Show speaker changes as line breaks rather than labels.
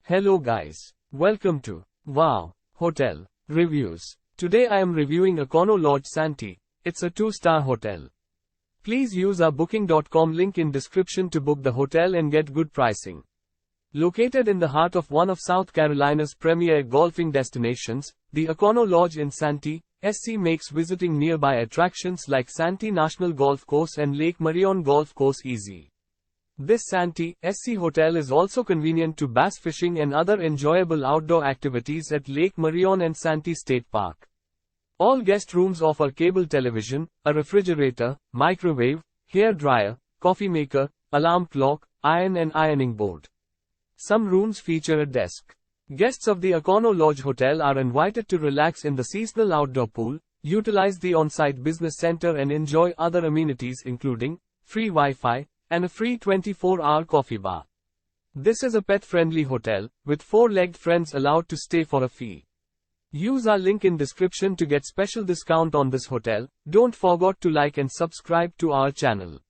Hello guys. Welcome to Wow Hotel Reviews. Today I am reviewing Econo Lodge Santee. It's a 2-star hotel. Please use our booking.com link in description to book the hotel and get good pricing. Located in the heart of one of South Carolina's premier golfing destinations, the Econo Lodge in Santee, SC makes visiting nearby attractions like Santee National Golf Course and Lake Marion Golf Course easy. This Santee, SC hotel is also convenient to bass fishing and other enjoyable outdoor activities at Lake Marion and Santee State Park. All guest rooms offer cable television, a refrigerator, microwave, hair dryer, coffee maker, alarm clock, iron and ironing board. Some rooms feature a desk. Guests of the Econo Lodge Hotel are invited to relax in the seasonal outdoor pool, utilize the on-site business center and enjoy other amenities including free Wi-Fi, and a free 24-hour coffee bar. This is a pet-friendly hotel, with 4-legged friends allowed to stay for a fee. Use our link in description to get special discount on this hotel. Don't forget to like and subscribe to our channel.